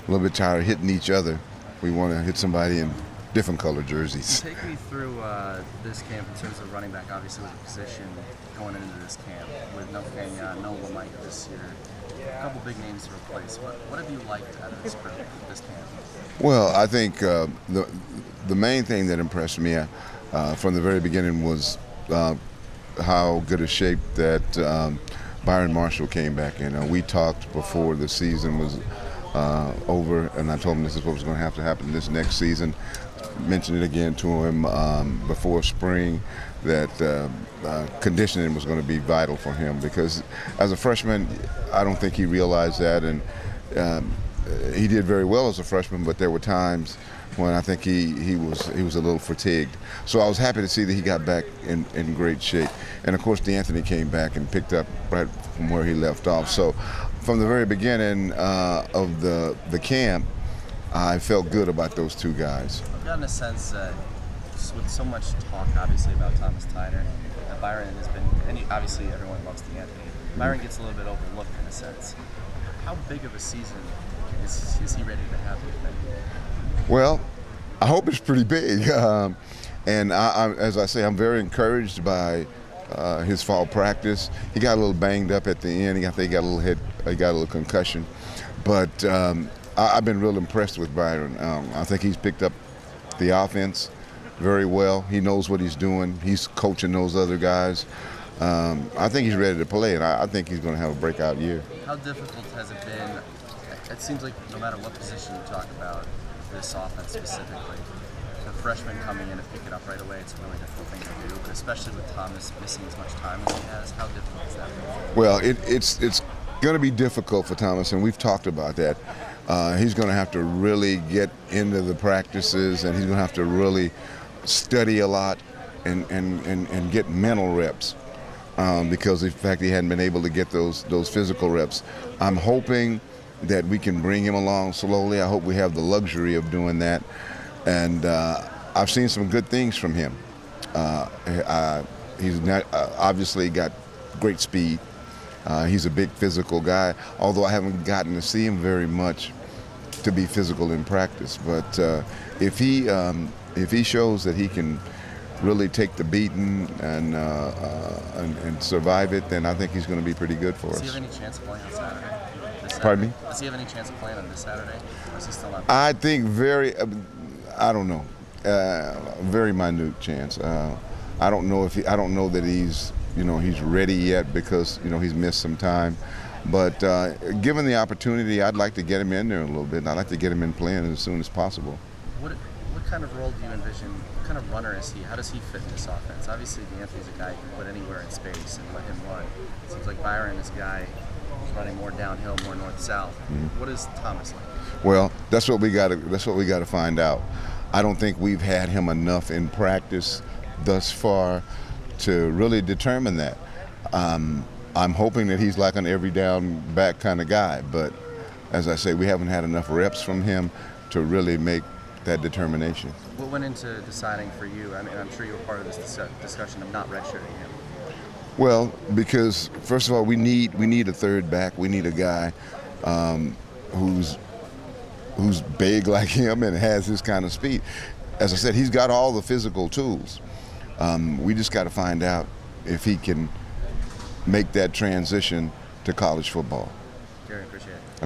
a little bit tired of hitting each other. We want to hit somebody in different colored jerseys. Take me through this camp in terms of running back. Obviously, with a position going into this camp with no Kenya, no Mike this year, a couple big names to replace. What have you liked out of this group, this camp? Well, I think the main thing that impressed me from the very beginning was how good a shape that Byron Marshall came back in. We talked before the season was over, and I told him this is what was going to have to happen this next season. Mentioned it again to him before spring that conditioning was going to be vital for him, because as a freshman, I don't think he realized that, and he did very well as a freshman, but there were times when I think he was a little fatigued. So I was happy to see that he got back in great shape. And of course, D'Anthony came back and picked up right from where he left off. So from the very beginning of the camp, I felt good about those two guys. I've gotten a sense that with so much talk, obviously, about Thomas Tyner, that Byron has been, and obviously everyone loves D'Anthony, Byron gets a little bit overlooked in a sense. How big of a season is he ready to have, do you think? Well, I hope it's pretty big. And as I say, I'm very encouraged by his fall practice. He got a little banged up at the end. I think he got a little concussion. But I've been real impressed with Byron. I think he's picked up the offense very well. He knows what he's doing. He's coaching those other guys. I think he's ready to play, and I think he's going to have a breakout year. How difficult has it been? It seems like no matter what position you talk about, this offense specifically, for freshmen coming in and pick it up right away, it's a really difficult thing to do, but especially with Thomas missing as much time as he has, how difficult is that? Well, it's going to be difficult for Thomas, and we've talked about that. He's going to have to really get into the practices, and he's going to have to really study a lot and get mental reps, because in fact he hadn't been able to get those physical reps. I'm hoping that we can bring him along slowly. I hope we have the luxury of doing that. And I've seen some good things from him. He's obviously got great speed. He's a big physical guy, although I haven't gotten to see him very much to be physical in practice. But if he shows that he can really take the beating and survive it, then I think he's going to be pretty good for us. Does he have any chance of playing on Saturday? Pardon me? Does he have any chance of playing on this Saturday? Or is he still not? I think I don't know, very minute chance. I don't know that he's ready yet, because he's missed some time. But given the opportunity, I'd like to get him in there a little bit, and I'd like to get him in playing as soon as possible. What kind of role do you envision? What kind of runner is he? How does he fit in this offense? Obviously, D'Anthony's a guy you can put anywhere in space and let him run. It seems like Byron is a guy who's running more downhill, more north-south. Mm-hmm. What is Thomas like? Well, that's what we got to find out. I don't think we've had him enough in practice thus far to really determine that. I'm hoping that he's like an every down back kind of guy, but as I say, we haven't had enough reps from him to really make that determination. What went into deciding for you? I mean, I'm sure you were part of this discussion of not redshirting him. Well, because first of all, we need a third back. We need a guy who's big like him and has his kind of speed. As I said, he's got all the physical tools. We just got to find out if he can make that transition to college football. Gary, appreciate it.